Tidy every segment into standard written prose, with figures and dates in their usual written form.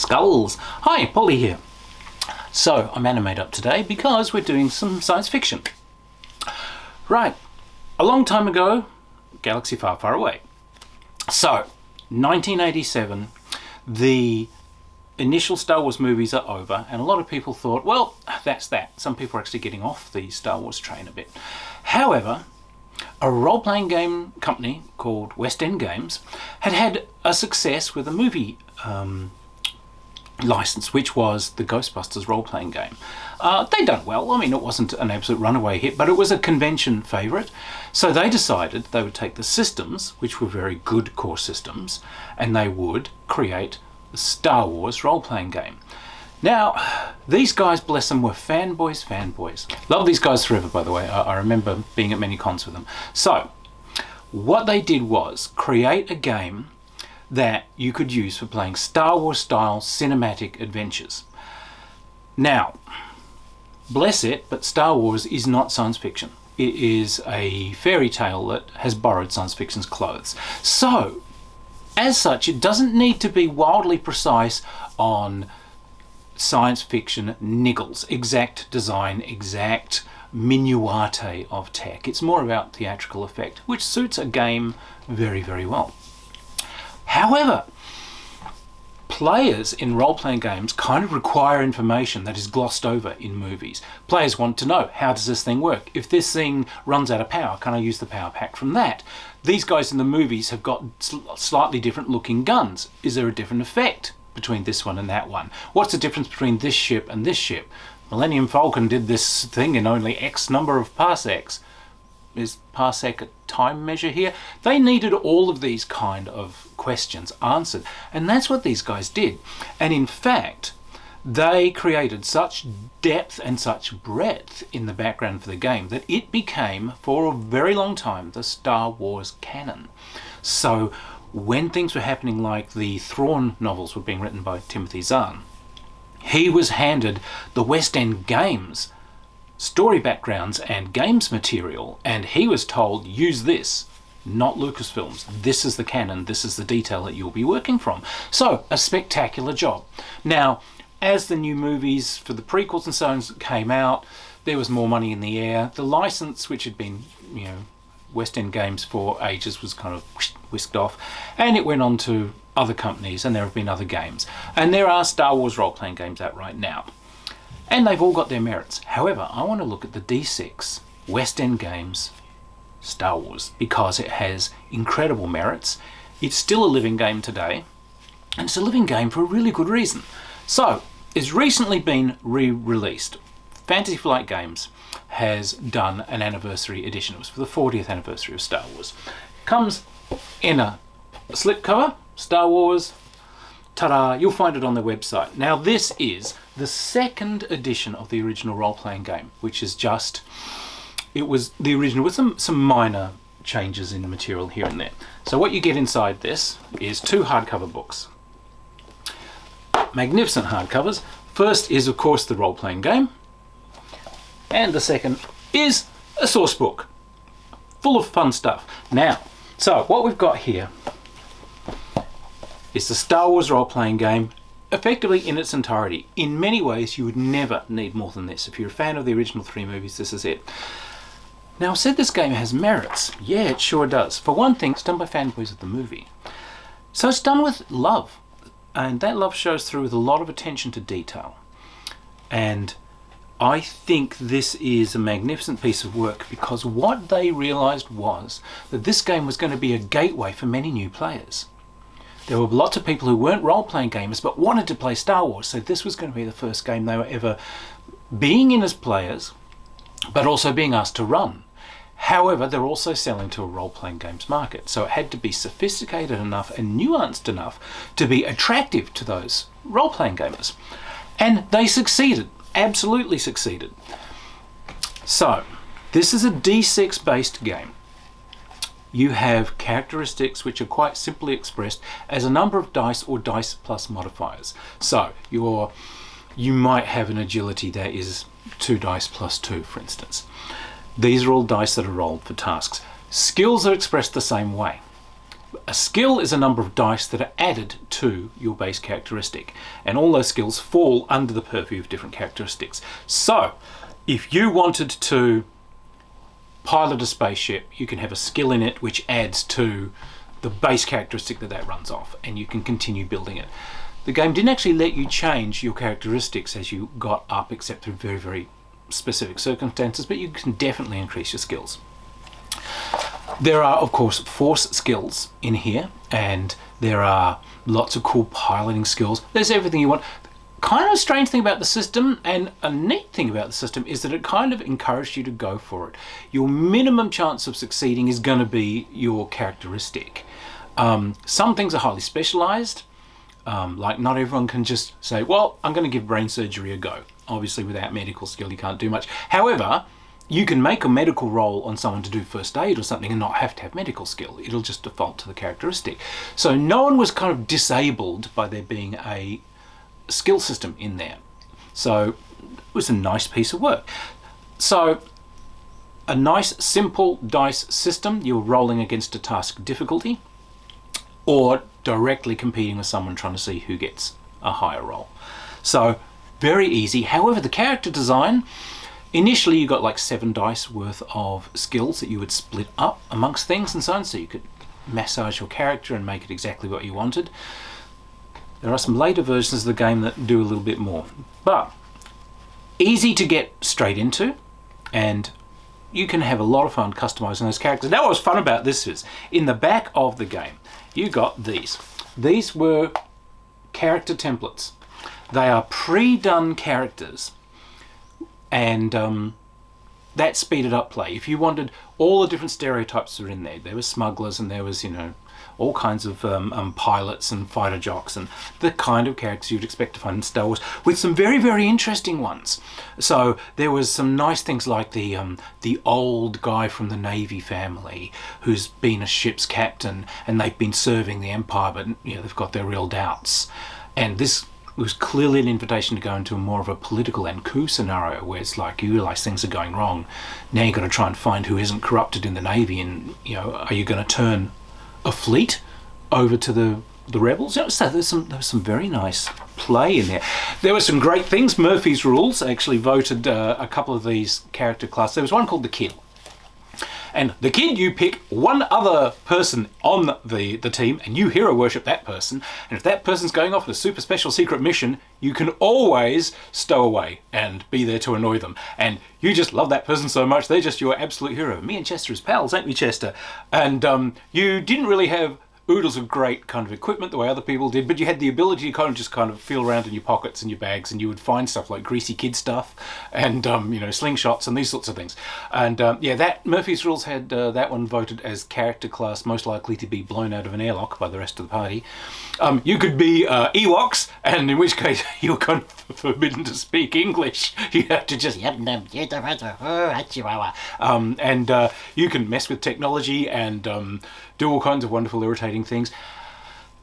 Skulls! Hi, Polly here. So, I'm Animate Up today because we're doing some science fiction. Right, a long time ago, galaxy far, far away. So, 1987, the initial Star Wars movies are over, and a lot of people thought, well, that's that. Some people are actually getting off the Star Wars train a bit. However, a role-playing game company called West End Games had a success with a movie license, which was the Ghostbusters role-playing game. They'd done well. I mean, it wasn't an absolute runaway hit, but it was a convention favourite. So they decided they would take the systems, which were very good core systems, and they would create the Star Wars role-playing game. Now, these guys, bless them, were fanboys. Love these guys forever, by the way. I remember being at many cons with them. So, what they did was create a game that you could use for playing Star Wars style cinematic adventures. Now, bless it, but Star Wars is not science fiction. It is a fairy tale that has borrowed science fiction's clothes. So, as such, it doesn't need to be wildly precise on science fiction niggles, exact design, exact minuate of tech. It's more about theatrical effect, which suits a game very, very well. However, players in role-playing games kind of require information that is glossed over in movies. Players want to know, how does this thing work? If this thing runs out of power, can I use the power pack from that? These guys in the movies have got slightly different looking guns. Is there a different effect between this one and that one? What's the difference between this ship and this ship? Millennium Falcon did this thing in only X number of parsecs. Is parsec a time measure here? They needed all of these kind of questions answered, and that's what these guys did. And in fact, they created such depth and such breadth in the background for the game that it became, for a very long time, the Star Wars canon. So when things were happening, like the Thrawn novels were being written by Timothy Zahn, he was handed the West End Games story backgrounds and games material, and he was told, use this, not Lucasfilms. This is the canon, this is the detail that you'll be working from. So, a spectacular job. Now, as the new movies for the prequels and so on came out, there was more money in the air. The license, which had been, West End Games for ages, was kind of whisked off, and it went on to other companies, and there have been other games. And there are Star Wars role-playing games out right now. And they've all got their merits. However, I want to look at the D6 West End Games Star Wars because it has incredible merits. It's still a living game today, and it's a living game for a really good reason. So, it's recently been re-released. Fantasy Flight Games has done an anniversary edition. It was for the 40th anniversary of Star Wars. Comes in a slipcover, Star Wars. Ta-da! You'll find it on their website. Now, this is the second edition of the original role-playing game, which is just, it was the original with some minor changes in the material here and there. So what you get inside this is two hardcover books. Magnificent hardcovers. First is, of course, the role-playing game, and the second is a source book full of fun stuff. Now, so what we've got here is the Star Wars role-playing game, effectively in its entirety. In many ways, you would never need more than this. If you're a fan of the original three movies, this is it. Now, I said this game has merits. Yeah, it sure does. For one thing, it's done by fanboys of the movie. So it's done with love. And that love shows through with a lot of attention to detail. And I think this is a magnificent piece of work because what they realised was that this game was going to be a gateway for many new players. There were lots of people who weren't role-playing gamers but wanted to play Star Wars, so this was going to be the first game they were ever being in as players, but also being asked to run. However, they're also selling to a role-playing games market, so it had to be sophisticated enough and nuanced enough to be attractive to those role-playing gamers. And they succeeded, absolutely succeeded. So, this is a D6 based game. You have characteristics which are quite simply expressed as a number of dice or dice plus modifiers. So you might have an agility that is 2 dice plus 2, for instance. These are all dice that are rolled for tasks. Skills are expressed the same way. A skill is a number of dice that are added to your base characteristic, and all those skills fall under the purview of different characteristics. So if you wanted to pilot a spaceship, you can have a skill in it which adds to the base characteristic that runs off, and you can continue building it. The game didn't actually let you change your characteristics as you got up, except through very, very specific circumstances, but you can definitely increase your skills. There are, of course, force skills in here, and there are lots of cool piloting skills. There's everything you want. Kind of a strange thing about the system, and a neat thing about the system, is that it kind of encouraged you to go for it. Your minimum chance of succeeding is going to be your characteristic. Some things are highly specialized. Like not everyone can just say, well, I'm going to give brain surgery a go. Obviously without medical skill you can't do much. However, you can make a medical roll on someone to do first aid or something and not have to have medical skill. It'll just default to the characteristic. So no one was kind of disabled by there being a skill system in there. So it was a nice piece of work. So a nice simple dice system. You're rolling against a task difficulty, or directly competing with someone trying to see who gets a higher roll. So very easy. However, the character design, initially you got like 7 dice worth of skills that you would split up amongst things and so on, so you could massage your character and make it exactly what you wanted. There are some later versions of the game that do a little bit more, but easy to get straight into, and you can have a lot of fun customizing those characters. Now, what was fun about this is, in the back of the game, you got these. These were character templates. They are pre-done characters, and that speeded up play. If you wanted all the different stereotypes that are in there, there were smugglers and there was, you know, all kinds of pilots and fighter jocks and the kind of characters you'd expect to find in Star Wars, with some very, very interesting ones. So there was some nice things like the old guy from the Navy family who's been a ship's captain and they've been serving the Empire, but you know, they've got their real doubts. And this was clearly an invitation to go into more of a political and coup scenario where it's like you realise things are going wrong. Now you've got to try and find who isn't corrupted in the Navy, and you know, are you going to turn a fleet over to the rebels? So there's some very nice play in there. There were some great things. Murphy's Rules actually voted a couple of these character classes. There was one called the Kid. And the Kid, you pick one other person on the team and you hero worship that person. And if that person's going off on a super special secret mission, you can always stow away and be there to annoy them. And you just love that person so much, they're just your absolute hero. Me and Chester as pals, ain't we, Chester? And you didn't really have oodles of great kind of equipment the way other people did, but you had the ability to kind of feel around in your pockets and your bags, and you would find stuff like greasy kid stuff and you know, slingshots and these sorts of things. And yeah, that Murphy's Rules had that one voted as character class most likely to be blown out of an airlock by the rest of the party. You could be Ewoks, and in which case you're kind of forbidden to speak English. You have to just and you can mess with technology and do all kinds of wonderful irritating things,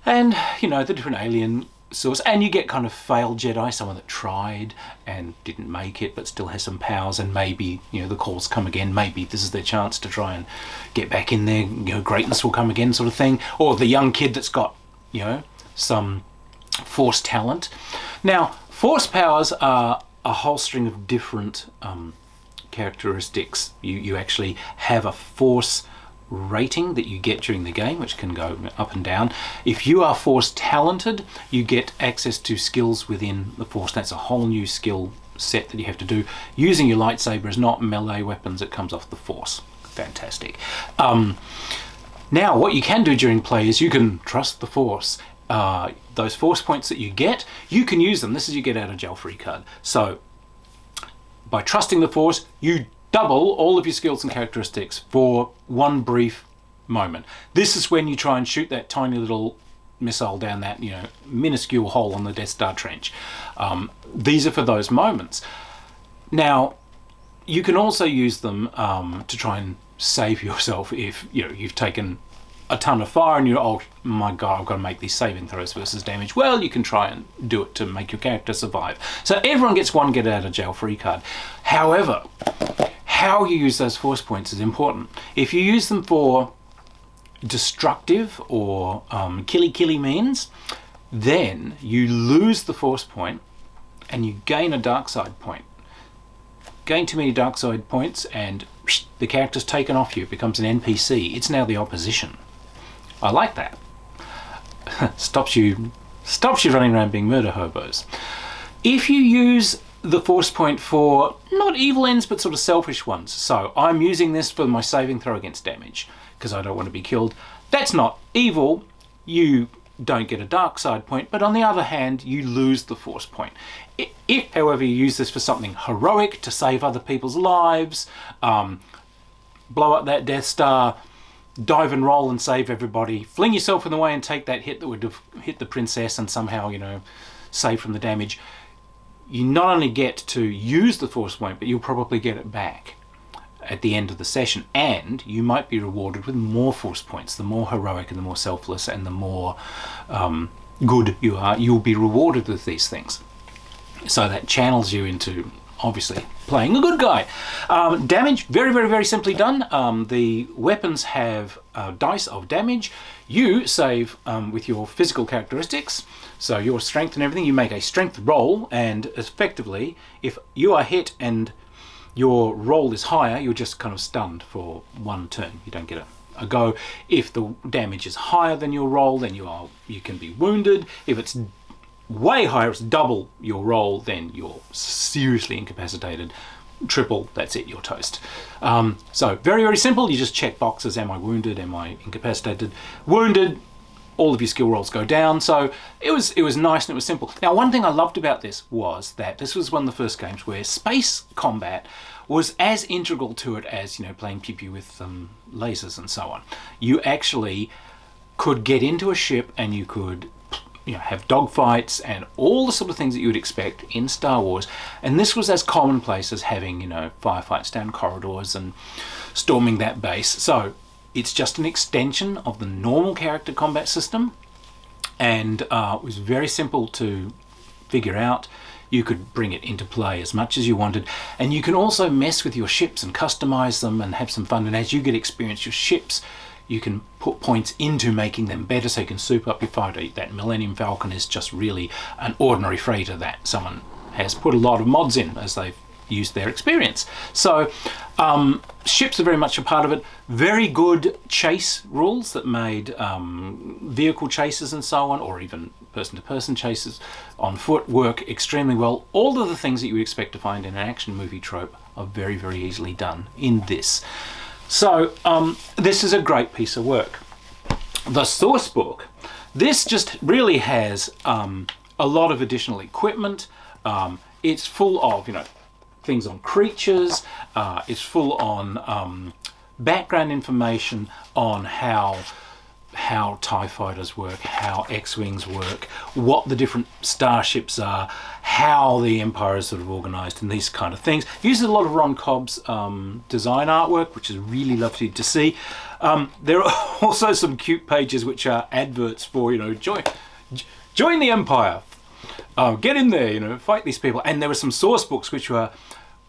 and you know, the different alien source, and you get kind of failed Jedi, someone that tried and didn't make it but still has some powers, and maybe, you know, the calls come again, maybe this is their chance to try and get back in there, you know, greatness will come again sort of thing. Or the young kid that's got, you know, some force talent. Now, force powers are a whole string of different characteristics. You actually have a force rating that you get during the game, which can go up and down. If you are force talented, you get access to skills within the force. That's a whole new skill set that you have to do. Using your lightsaber is not melee weapons, it comes off the force. Fantastic. Now what you can do during play is you can trust the force. Those force points that you get, you can use them. This is your get out of jail free card. So by trusting the force, you double all of your skills and characteristics for one brief moment. This is when you try and shoot that tiny little missile down that, you know, minuscule hole on the Death Star trench. These are for those moments. Now, you can also use them to try and save yourself if, you know, you've taken a ton of fire and you're, oh my god, I've got to make these saving throws versus damage. Well, you can try and do it to make your character survive. So everyone gets one get out of jail free card. However, how you use those force points is important. If you use them for destructive or killy means, then you lose the force point and you gain a dark side point. Gain too many dark side points and the character's taken off you. It becomes an NPC. It's now the opposition. I like that. stops you running around being murder hobos. If you use the force point for not evil ends but sort of selfish ones, so I'm using this for my saving throw against damage because I don't want to be killed, that's not evil. You don't get a dark side point, but on the other hand you lose the force point. If however you use this for something heroic, to save other people's lives, blow up that Death Star, dive and roll and save everybody, fling yourself in the way and take that hit that would have hit the princess and somehow, you know, save from the damage, you not only get to use the force point, but you'll probably get it back at the end of the session, and you might be rewarded with more force points. The more heroic and the more selfless and the more good you are, you'll be rewarded with these things. So that channels you into obviously playing a good guy. Damage, very simply done. The weapons have dice of damage. You save with your physical characteristics, so your strength and everything. You make a strength roll, and effectively if you are hit and your roll is higher, you're just kind of stunned for one turn. You don't get a go. If the damage is higher than your roll, then you can be wounded. If it's way higher, it's double your roll, then you're seriously incapacitated. Triple, that's it, you're toast. So very simple. You just check boxes. Am I wounded? Am I incapacitated? Wounded, all of your skill rolls go down. So it was nice and it was simple. Now, one thing I loved about this was that this was one of the first games where space combat was as integral to it as, you know, playing pew-pew with lasers and so on. You actually could get into a ship and you could, you know, have dogfights and all the sort of things that you would expect in Star Wars. And this was as commonplace as having, you know, firefights down corridors and storming that base. So it's just an extension of the normal character combat system, and it was very simple to figure out. You could bring it into play as much as you wanted, and you can also mess with your ships and customize them and have some fun. And as you get experience your ships, you can put points into making them better, so you can soup up your fighter. That Millennium Falcon is just really an ordinary freighter that someone has put a lot of mods in as they've used their experience. So ships are very much a part of it. Very good chase rules that made vehicle chases and so on, or even person-to-person chases on foot, work extremely well. All of the things that you would expect to find in an action movie trope are very easily done in this. So this is a great piece of work. The source book, this just really has a lot of additional equipment. It's full of, you know, things on creatures. It's full on background information on how TIE fighters work, how X-Wings work, what the different starships are, how the Empire is sort of organised, and these kind of things. It uses a lot of Ron Cobb's design artwork, which is really lovely to see. There are also some cute pages which are adverts for, you know, join the Empire, get in there, you know, fight these people. And there were some source books which were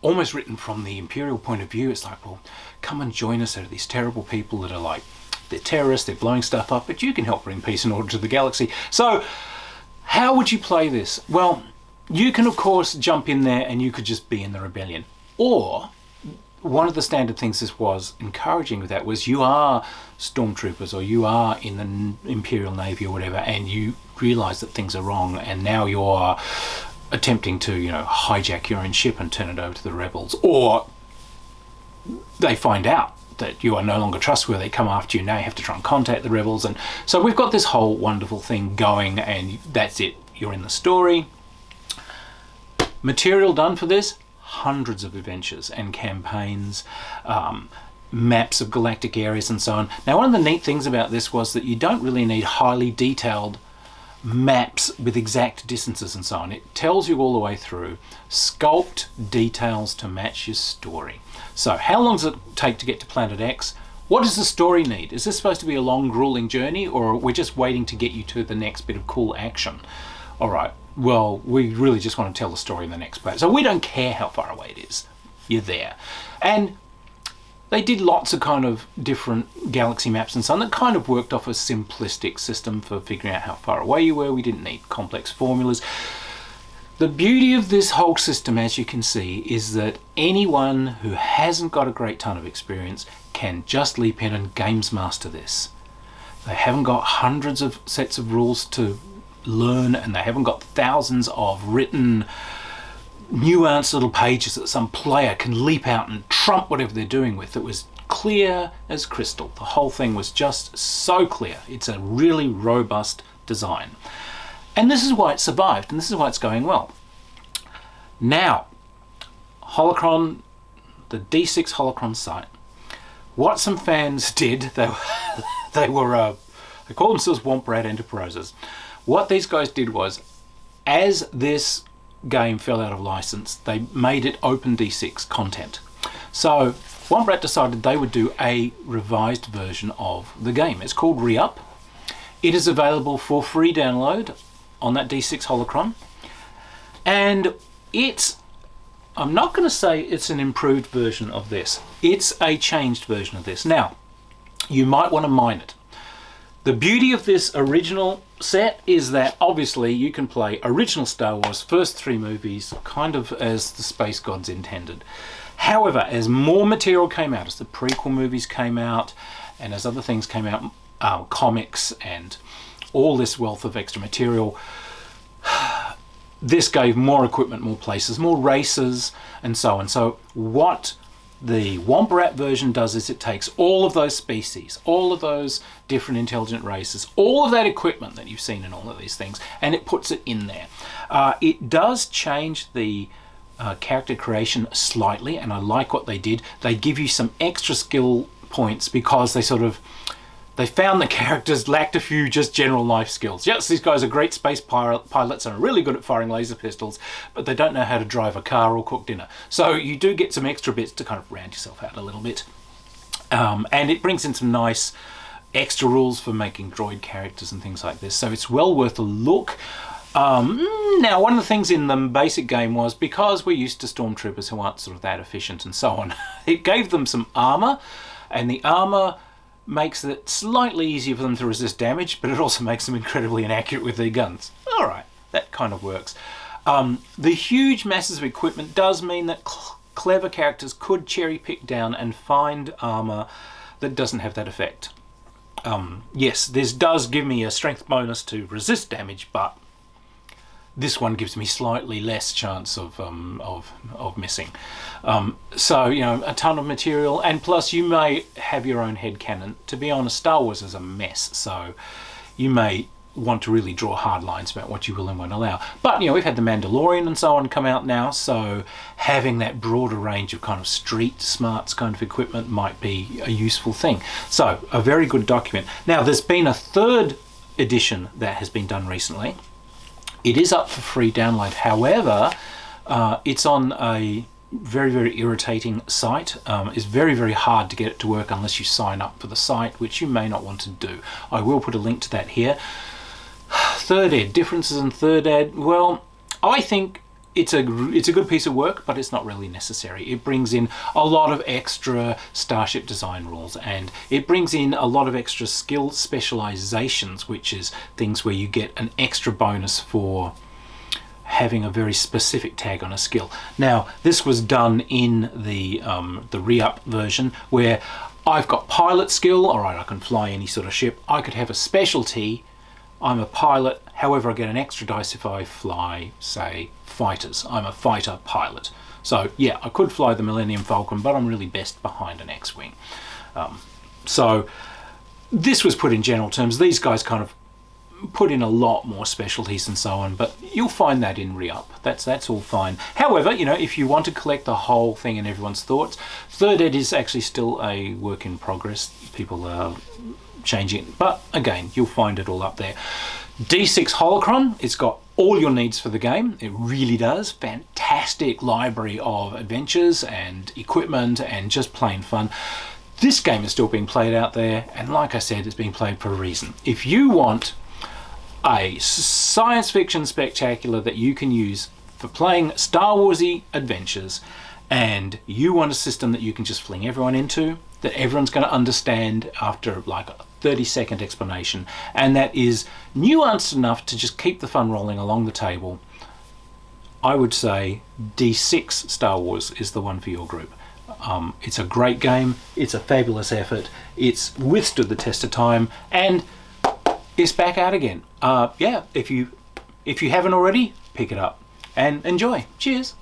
almost written from the Imperial point of view. It's like, well, come and join us. There are these terrible people that are like, they're terrorists, they're blowing stuff up, but you can help bring peace and order to the galaxy. So how would you play this? Well, you can of course jump in there and you could just be in the rebellion. Or one of the standard things this was encouraging with that was you are stormtroopers or you are in the Imperial Navy or whatever, and you realise that things are wrong, and now you're attempting to, you know, hijack your own ship and turn it over to the rebels, or they find out that you are no longer trustworthy, they come after you, now you have to try and contact the rebels. And so we've got this whole wonderful thing going, and that's it, you're in the story. Material done for this, hundreds of adventures and campaigns, maps of galactic areas and so on. Now, one of the neat things about this was that you don't really need highly detailed maps with exact distances and so on. It tells you all the way through, sculpt details to match your story. So how long does it take to get to Planet X? What does the story need? Is this supposed to be a long, grueling journey, or we're just waiting to get you to the next bit of cool action? All right, well, we really just want to tell the story in the next place. So we don't care how far away it is. You're there. And they did lots of kind of different galaxy maps and so on that kind of worked off a simplistic system for figuring out how far away you were. We didn't need complex formulas. The beauty of this whole system, as you can see, is that anyone who hasn't got a great ton of experience can just leap in and games master this. They haven't got hundreds of sets of rules to learn, and they haven't got thousands of written nuanced little pages that some player can leap out and trump whatever they're doing with. It was clear as crystal. The whole thing was just so clear. It's a really robust design. And this is why it survived, and this is why it's going well. Now, Holocron, the D6 Holocron site, what some fans did, they call themselves Womp Rat Enterprises. What these guys did was, as this game fell out of license, they made it open D6 content. So Womp Rat decided they would do a revised version of the game. It's called Re-Up. It is available for free download on that D6 Holocron. And I'm not going to say it's an improved version of this. It's a changed version of this. Now, you might want to mine it. The beauty of this original set is that obviously you can play original Star Wars, first 3 movies, kind of as the space gods intended. However, as more material came out, as the prequel movies came out, and as other things came out, comics and all this wealth of extra material, this gave more equipment, more places, more races, and so on. So what the Womp Rat version does is it takes all of those species, all of those different intelligent races, all of that equipment that you've seen in all of these things, and it puts it in there. It does change the character creation slightly, and I like what they did. They give you some extra skill points because they found the characters lacked a few just general life skills. Yes, these guys are great space pilots and are really good at firing laser pistols, but they don't know how to drive a car or cook dinner. So you do get some extra bits to kind of round yourself out a little bit. And it brings in some nice extra rules for making droid characters and things like this. So it's well worth a look. Now, one of the things in the basic game was, because we're used to stormtroopers who aren't sort of that efficient and so on, it gave them some armor, and the armor makes it slightly easier for them to resist damage, but it also makes them incredibly inaccurate with their guns. All right, that kind of works. The huge masses of equipment does mean that clever characters could cherry pick down and find armor that doesn't have that effect. Yes, this does give me a strength bonus to resist damage, but this one gives me slightly less chance of missing. So, you know, a ton of material, and plus you may have your own headcanon. To be honest, Star Wars is a mess, so you may want to really draw hard lines about what you will and won't allow. But, you know, we've had The Mandalorian and so on come out now, so having that broader range of kind of street smarts kind of equipment might be a useful thing. So, a very good document. Now, there's been a 3rd edition that has been done recently. It is up for free download. However, it's on a very, very irritating site. It's very, very hard to get it to work unless you sign up for the site, which you may not want to do. I will put a link to that here. 3rd ed, differences in 3rd ed. Well, I think it's a good piece of work, but it's not really necessary. It brings in a lot of extra starship design rules, and it brings in a lot of extra skill specializations, which is things where you get an extra bonus for having a very specific tag on a skill. Now, this was done in the Re-Up version, where I've got pilot skill. All right, I can fly any sort of ship. I could have a specialty. I'm a pilot, however I get an extra dice if I fly, say, fighters. I'm a fighter pilot. So yeah, I could fly the Millennium Falcon, but I'm really best behind an X-Wing. So this was put in general terms. These guys kind of put in a lot more specialties and so on, but you'll find that in Re-Up. That's all fine. However, you know, if you want to collect the whole thing and everyone's thoughts, 3rd ed is actually still a work in progress. People are changing it, but again, you'll find it all up there. D6 Holocron, it's got all your needs for the game. It really does. Fantastic library of adventures and equipment and just plain fun. This game is still being played out there, and like I said, it's being played for a reason. If you want a science fiction spectacular that you can use for playing Star Warsy adventures and you want a system that you can just fling everyone into, that everyone's going to understand after like a 30-second explanation, and that is nuanced enough to just keep the fun rolling along the table, I would say D6 Star Wars is the one for your group. It's a great game, it's a fabulous effort, it's withstood the test of time, and it's back out again. Yeah, if you haven't already, pick it up and enjoy. Cheers.